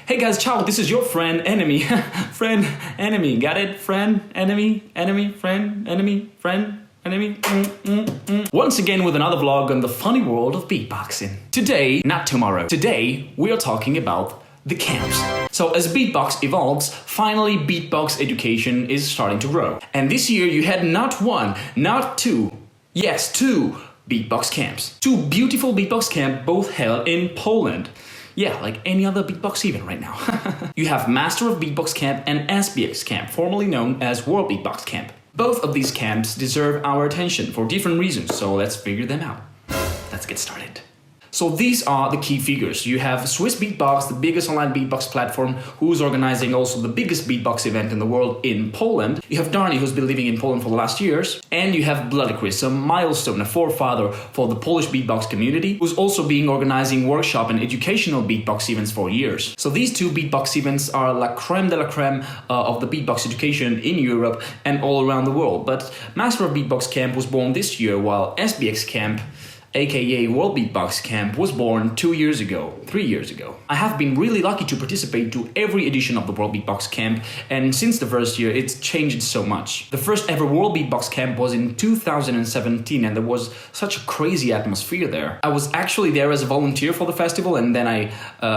Hey guys, ciao, this is your friend, enemy. Friend, enemy, got it? Friend, enemy, enemy, friend, enemy, friend, enemy. Once again with another vlog on the funny world of beatboxing. Today, not tomorrow, today we are talking about the camps. So as beatbox evolves, finally beatbox education is starting to grow. And this year you had not one, not two, yes, two beatbox camps. Two beautiful beatbox camps, both held in Poland. Yeah, like any other beatbox event right now. You have Master of Beatbox Camp and SBX Camp, formerly known as World Beatbox Camp. Both of these camps deserve our attention for different reasons, so let's figure them out. Let's get started. So these are the key figures. You have Swiss Beatbox, the biggest online beatbox platform, who's organizing also the biggest beatbox event in the world in Poland. You have Darny, who's been living in Poland for the last years. And you have Bloody Chris, a milestone, a forefather for the Polish beatbox community, who's also been organizing workshop and educational beatbox events for years. So these two beatbox events are la creme de la creme of the beatbox education in Europe and all around the world. But Master of Beatbox Camp was born this year, while SBX Camp, aka World Beatbox Camp, was born 3 years ago. I have been really lucky to participate to every edition of the World Beatbox Camp, and since the first year it's changed so much. The first ever World Beatbox Camp was in 2017 and there was such a crazy atmosphere there. I was actually there as a volunteer for the festival, and then I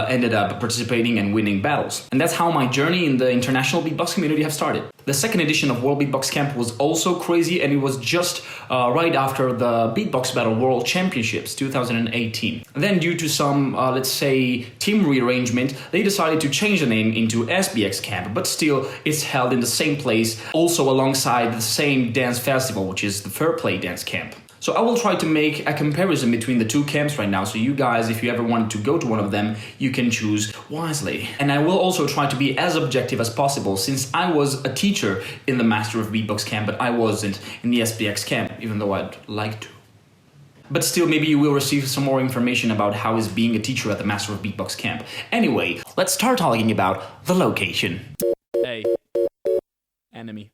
ended up participating and winning battles. And that's how my journey in the international beatbox community have started. The second edition of World Beatbox Camp was also crazy, and it was just right after the Beatbox Battle World Championships 2018. Then due to some, let's say, team rearrangement, they decided to change the name into SBX Camp, but still it's held in the same place, also alongside the same dance festival, which is the Fair Play Dance Camp. So I will try to make a comparison between the two camps right now, so you guys, if you ever wanted to go to one of them, you can choose wisely. And I will also try to be as objective as possible, since I was a teacher in the Master of Beatbox Camp, but I wasn't in the SBX Camp, even though I'd like to. But still, maybe you will receive some more information about how is being a teacher at the Master of Beatbox Camp. Anyway, let's start talking about the location. Hey, enemy.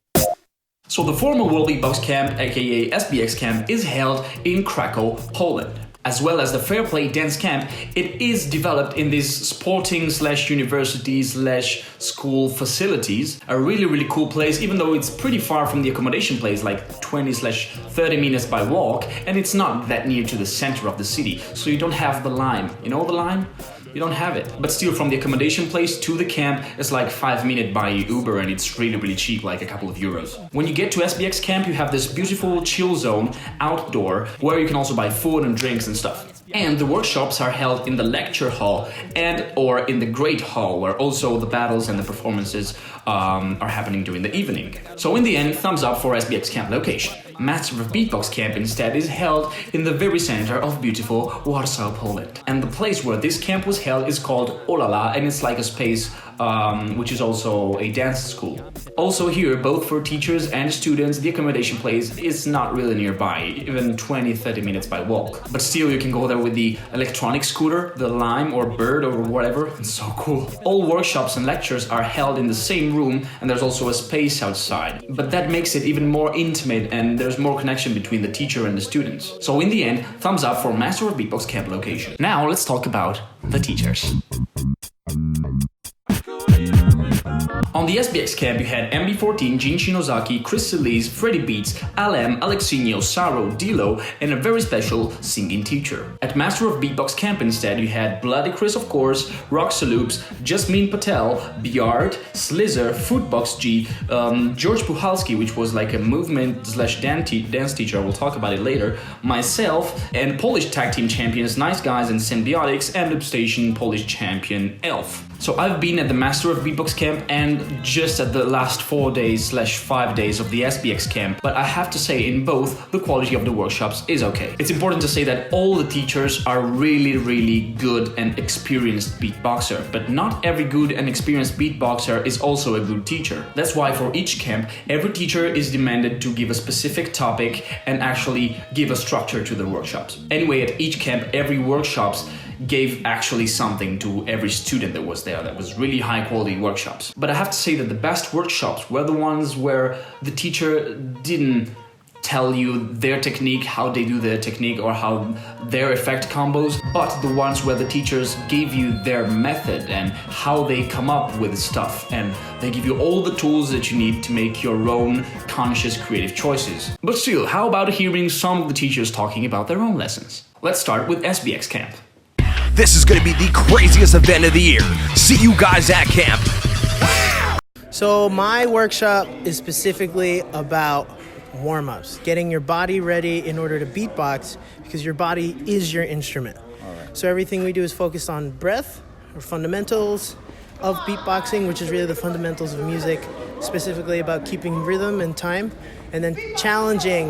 So the former World Beatbox Camp, aka SBX Camp, is held in Krakow, Poland. As well as the Fair Play Dance Camp, it is developed in these sporting/university/school facilities. A really cool place, even though it's pretty far from the accommodation place, like 20/30 minutes by walk, and it's not that near to the center of the city, so you don't have the Lime. You know the Lime? You don't have it. But still, from the accommodation place to the camp, it's like 5 minutes by Uber, and it's really cheap, like a couple of euros. When you get to SBX Camp, you have this beautiful chill zone outdoor, where you can also buy food and drinks and stuff. And the workshops are held in the lecture hall and or in the great hall, where also the battles and the performances are happening during the evening. So in the end, thumbs up for SBX Camp location. Master of Beatbox Camp instead is held in the very center of beautiful Warsaw, Poland. And the place where this camp was held is called Olala, and it's like a space which is also a dance school. Also here, both for teachers and students, the accommodation place is not really nearby, even 20-30 minutes by walk. But still, you can go there with the electronic scooter, the Lime or Bird or whatever. It's so cool. All workshops and lectures are held in the same room, and there's also a space outside. But that makes it even more intimate, and there's more connection between the teacher and the students. So in the end, thumbs up for Master of Beatbox Camp location. Now let's talk about the teachers. On the SBX Camp, you had MB14, Jin Shinozaki, Chris Solis, Freddy Beats, LM, Alexinho, Saro, Dilo, and a very special singing teacher. At Master of Beatbox Camp instead, you had Bloody Chris, of course, Rock Saloops, Jasmine Patel, Bjart, Slizzer, Footbox G, George Puchalski, which was like a movement/dance teacher, I will talk about it later, myself, and Polish tag team champions Nice Guys and Symbiotics, and Upstation Polish champion Elf. So I've been at the Master of Beatbox Camp and just at the last 4 days/5 days of the SBX Camp, but I have to say in both the quality of the workshops is okay. It's important to say that all the teachers are really good and experienced beatboxer, but not every good and experienced beatboxer is also a good teacher. That's why for each camp, every teacher is demanded to give a specific topic and actually give a structure to the workshops. Anyway, at each camp, every workshops gave actually something to every student that was there. That was really high quality workshops. But I have to say that the best workshops were the ones where the teacher didn't tell you their technique, how they do their technique, or how their effect combos, but the ones where the teachers give you their method and how they come up with stuff, and they give you all the tools that you need to make your own conscious creative choices. But still, how about hearing some of the teachers talking about their own lessons? Let's start with SBX camp. This is going to be the craziest event of the year. See you guys at camp. So my workshop is specifically about warm-ups, getting your body ready in order to beatbox, because your body is your instrument. So everything we do is focused on breath, or fundamentals of beatboxing, which is really the fundamentals of music, specifically about keeping rhythm and time, and then challenging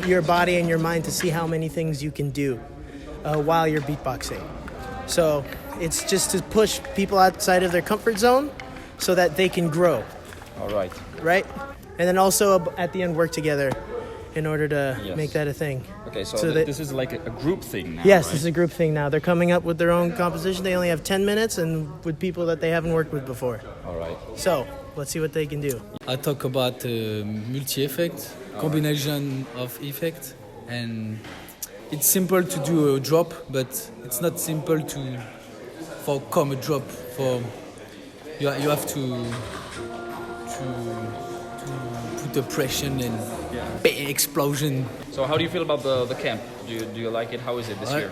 your body and your mind to see how many things you can do while you're beatboxing. So it's just to push people outside of their comfort zone so that they can grow. All right. Right? And then also at the end work together in order to make that a thing. Okay, so this is like a group thing now, yes, right? this is a group thing now. They're coming up with their own composition. They only have 10 minutes and with people that they haven't worked with before. All right. So let's see what they can do. I talk about multi-effect, combination of effects, and it's simple to do a drop, but it's not simple for come a drop. For you have to put the pressure and big explosion. So how do you feel about the camp? Do you like it? How is it this year?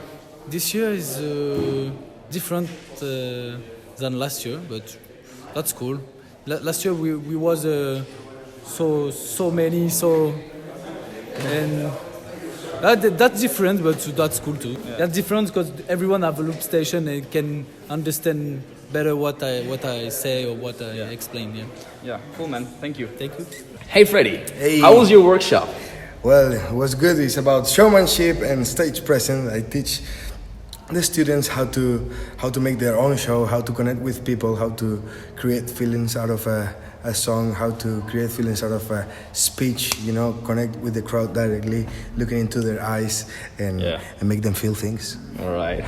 This year is different than last year, but that's cool. Last year we was so many and that's different, but that's cool too. Yeah. That's different because everyone have a loop station and can understand better what I say or what I explain. Yeah, cool man. Thank you. Thank you. Hey Freddy, Hey. how was your workshop? Well, it was good. It's about showmanship and stage presence. I teach the students how to make their own show, how to connect with people, how to create feelings out of a song, how to create feelings out of a speech, connect with the crowd directly, looking into their eyes and make them feel things. All right.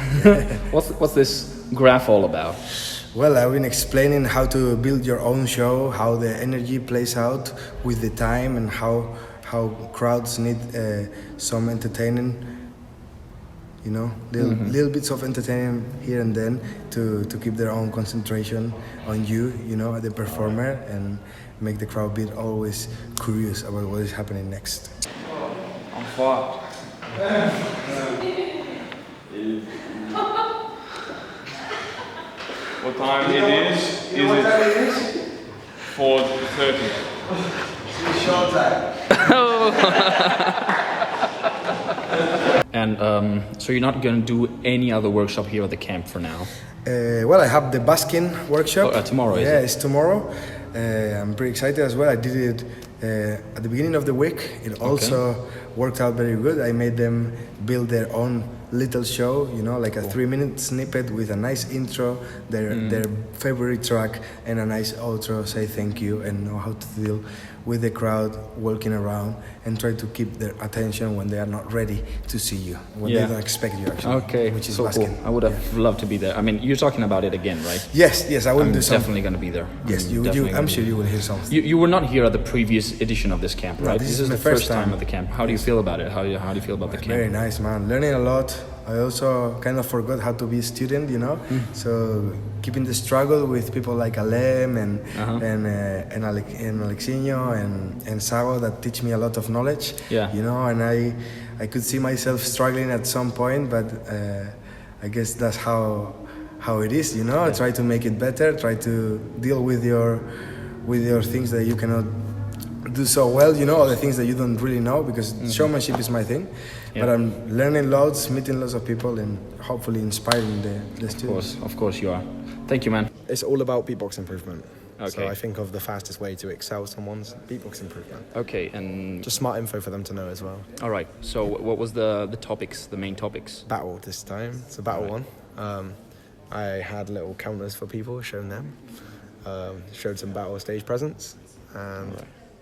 What's this graph all about? Well, I've been explaining how to build your own show, how the energy plays out with the time, and how crowds need some entertaining, little bits of entertainment here and then to keep their own concentration on you, the performer, and make the crowd be always curious about what is happening next. I'm fucked. What time it is? Is it 4:30? It's short time. And so you're not going to do any other workshop here at the camp for now? Well, I have the basking workshop. Tomorrow, is it? Yeah, it's tomorrow. I'm pretty excited as well. I did it at the beginning of the week. It also worked out very good. I made them build their own little show, like a 3-minute snippet with a nice intro, their favorite track, and a nice outro, say thank you, and know how to deal with the crowd walking around and try to keep their attention when they are not ready to see you, when they don't expect you actually. Okay, which is so basking. cool. I would have loved to be there. I mean, you're talking about it again, right? Yes, I will do something. Definitely going to be there. Yes, I'm sure you will hear something. You were not here at the previous edition of this camp, right? No, this is the my first first time time at the camp. How do you feel about it? How do you feel about the camp? Very nice, man. Learning a lot. I also kind of forgot how to be a student, So keeping the struggle with people like Alem and Alexinho and Sago that teach me a lot of knowledge. Yeah. And I could see myself struggling at some point, but I guess that's how it is, Yeah. Try to make it better. Try to deal with your things that you cannot do so well, all the things that you don't really know, because showmanship is my thing. Yeah. But I'm learning lots, meeting lots of people, and hopefully inspiring the students. Of course you are. Thank you, man. It's all about beatbox improvement. Okay. So I think of the fastest way to excel someone's beatbox improvement. Okay, and Just smart info for them to know as well. all right. So what was the topics, the main topics? Battle this time. It's a battle one. I had little counters for people, showing them. Showed some battle stage presence. And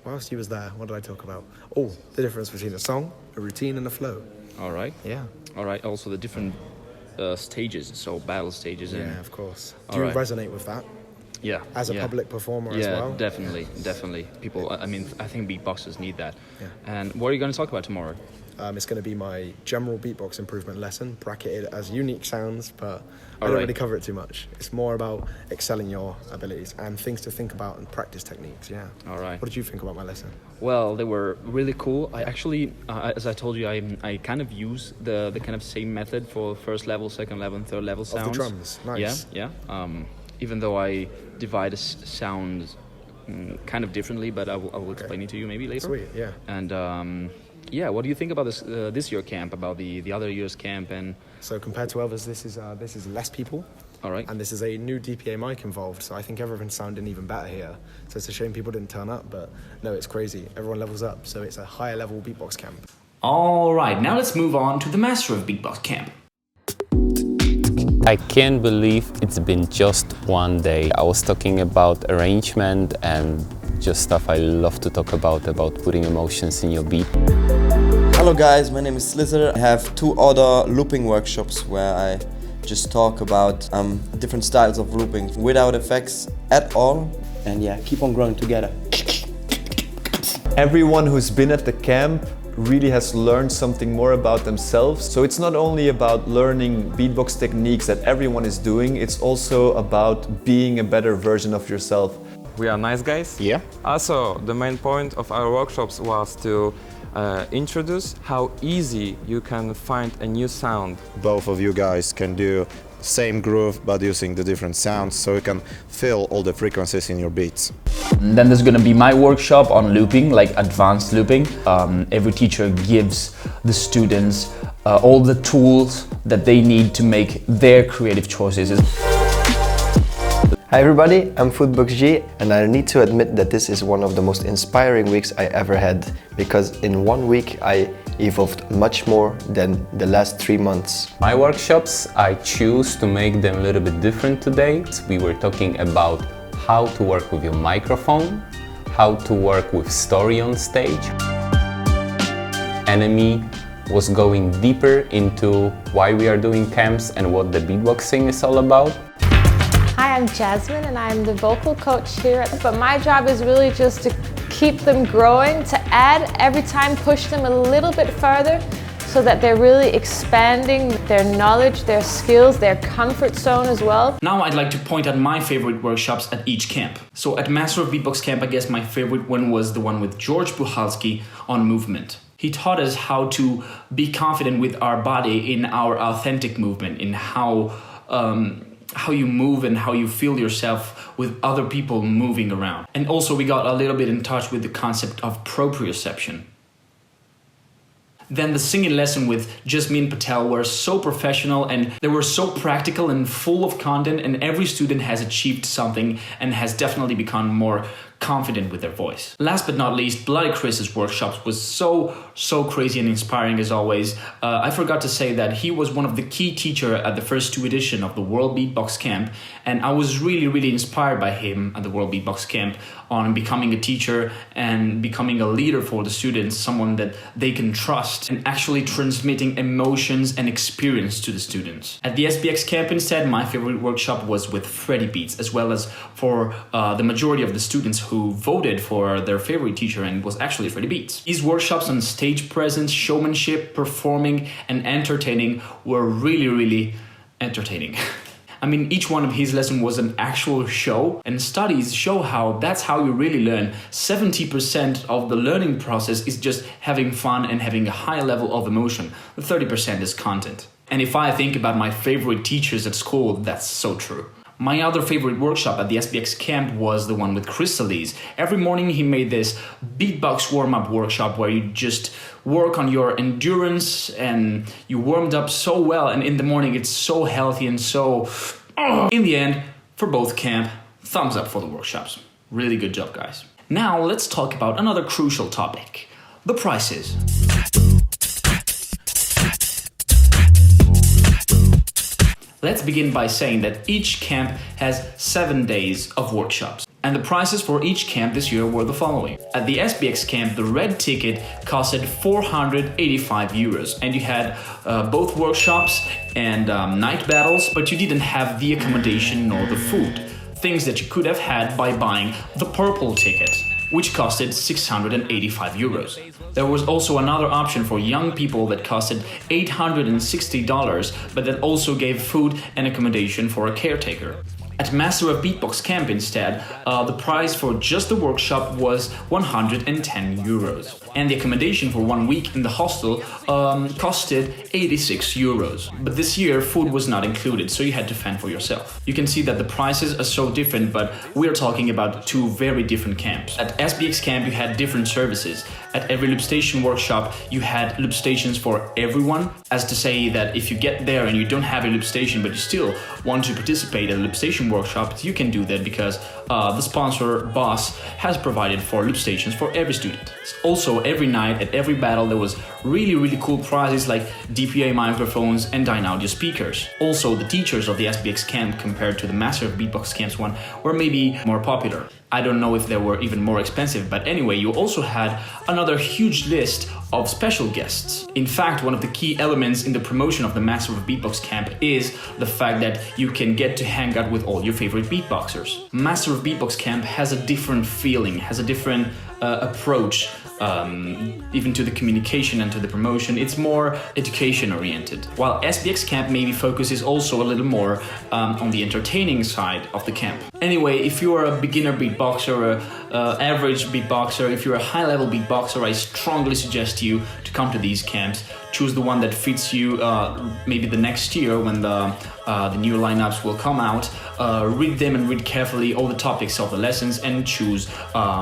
whilst you was there, what did I talk about? Oh, the difference between a song, a routine, and a flow. All right. Yeah. All right. Also the different stages, so battle stages. And Yeah, of course. Do All you right. resonate with that? Yeah. as a yeah. public performer Yeah, as well. definitely. People, I mean, I think beatboxers need that. Yeah. And what are you going to talk about tomorrow? It's going to be my general beatbox improvement lesson, bracketed as unique sounds, but I don't Alright. really cover it too much. It's more about excelling your abilities and things to think about and practice techniques, yeah. All right. What did you think about my lesson? Well, they were really cool. I actually, as I told you, I kind of use the kind of same method for first level, second level, and third level sounds. Of the drums, nice. Yeah. Even though I divide sounds kind of differently, but I will explain it to you maybe later. Sweet, yeah. And yeah, what do you think about this year camp, about the other year's camp? And So compared to others, this is less people. all right. And this is a new DPA mic involved, so I think everyone's sounding even better here. So it's a shame people didn't turn up, but no, it's crazy. Everyone levels up, so it's a higher level beatbox camp. All right, now let's move on to the Master of Beatbox camp. I can't believe it's been just one day. I was talking about arrangement and just stuff I love to talk about putting emotions in your beat. Hello guys, my name is Slither. I have 2 other looping workshops where I just talk about different styles of looping without effects at all. And yeah, keep on growing together. Everyone who's been at the camp really has learned something more about themselves. So it's not only about learning beatbox techniques that everyone is doing, it's also about being a better version of yourself. We are nice guys. Yeah. Also, the main point of our workshops was to introduce how easy you can find a new sound. Both of you guys can do same groove but using the different sounds, so you can fill all the frequencies in your beats. And then there's gonna be my workshop on looping, like advanced looping. Every teacher gives the students all the tools that they need to make their creative choices. Hi everybody, I'm FoodboxG, and I need to admit that this is one of the most inspiring weeks I ever had, because in 1 week I evolved much more than the last 3 months. My workshops, I choose to make them a little bit different today. We were talking about how to work with your microphone, how to work with story on stage. Enemy was going deeper into why we are doing camps and what the beatboxing is all about. Hi, I'm Jasmine and I'm the vocal coach here, but my job is really just to keep them growing, to add every time, push them a little bit further so that they're really expanding their knowledge, their skills, their comfort zone as well. Now I'd like to point out my favorite workshops at each camp. So at Master of Beatbox camp, I guess my favorite one was the one with George Buchalski on movement. He taught us how to be confident with our body in our authentic movement, in how you move and how you feel yourself with other people moving around. And also we got a little bit in touch with the concept of proprioception. Then the singing lesson with Jasmine Patel were so professional and they were so practical and full of content, and every student has achieved something and has definitely become more confident with their voice. Last but not least, Bloody Chris's workshops was so crazy and inspiring as always. I forgot to say that he was one of the key teachers at the first 2 editions of the World Beatbox Camp, and I was really inspired by him at the World Beatbox Camp on becoming a teacher and becoming a leader for the students, someone that they can trust, and actually transmitting emotions and experience to the students. At the SBX camp instead, my favorite workshop was with Freddy Beats, as well as for the majority of the students who voted for their favorite teacher, and it was actually Freddy Beats. These workshops on stage presence, showmanship, performing, and entertaining were really entertaining. I mean, each one of his lessons was an actual show, and studies show how that's how you really learn. 70% of the learning process is just having fun and having a high level of emotion. The 30% is content. And if I think about my favorite teachers at school, that's so true. My other favorite workshop at the SBX camp was the one with Chrysalis. Every morning he made this beatbox warm-up workshop where you just work on your endurance and you warmed up so well, and in the morning it's so healthy and so... In the end, for both camp, thumbs up for the workshops. Really good job, guys. Now let's talk about another crucial topic, the prices. Let's begin by saying that each camp has 7 days of workshops. And the prices for each camp this year were the following. At the SBX camp, the red ticket costed 485 euros. And you had both workshops and night battles, but you didn't have the accommodation nor the food. things that you could have had by buying the purple ticket, which costed 685 euros. There was also another option for young people that costed $860, but that also gave food and accommodation for a caretaker. At Master of Beatbox Camp instead, the price for just the workshop was 110 euros. And the accommodation for 1 week in the hostel costed 86 euros. But this year, food was not included, so you had to fend for yourself. You can see that the prices are so different, but we're talking about two very different camps. At SBX Camp, you had different services. At every loop station workshop, you had loop stations for everyone, as to say that if you get there and you don't have a loop station, but you still want to participate at a loop station workshop, you can do that because the sponsor, Boss, has provided for loop stations for every student. Also, every night at every battle, there was really cool prizes like DPA microphones and Dynaudio speakers. Also, the teachers of the SBX camp compared to the Master of Beatbox camps one were maybe more popular. I don't know if they were even more expensive, but anyway, you also had another huge list of special guests. In fact, one of the key elements in the promotion of the Master of Beatbox camp is the fact that you can get to hang out with all your favorite beatboxers. Master of Beatbox camp has a different feeling, has a different approach, even to the communication and to the promotion. It's more education oriented, while SBX camp maybe focuses also a little more on the entertaining side of the camp. Anyway, if you are a beginner beatboxer, average beatboxer, if you're a high-level beatboxer, I strongly suggest you to come to these camps. Choose the one that fits you, maybe the next year when the new lineups will come out. Read them and read carefully all the topics of the lessons and choose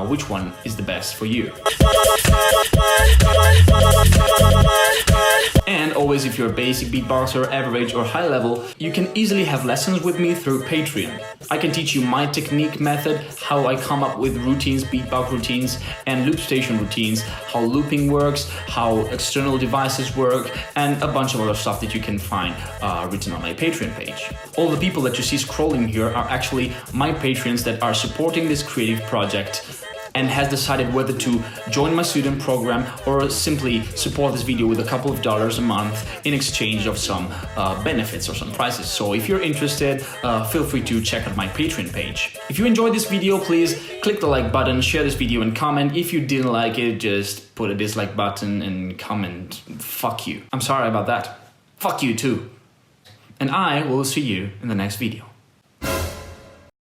which one is the best for you. And always, if you're a basic beatboxer, average or high level, you can easily have lessons with me through Patreon. I can teach you my technique method, how I come up with routines, beatbox routines and loop station routines, how looping works, how external devices work, and a bunch of other stuff that you can find written on my Patreon page. All the people that you see scrolling here are actually my patrons that are supporting this creative project and has decided whether to join my student program or simply support this video with a couple of dollars a month in exchange of some benefits or some prizes. So if you're interested, feel free to check out my Patreon page. If you enjoyed this video, please click the like button, share this video and comment. If you didn't like it, just put a dislike button and comment, fuck you. I'm sorry about that. Fuck you too. And I will see you in the next video.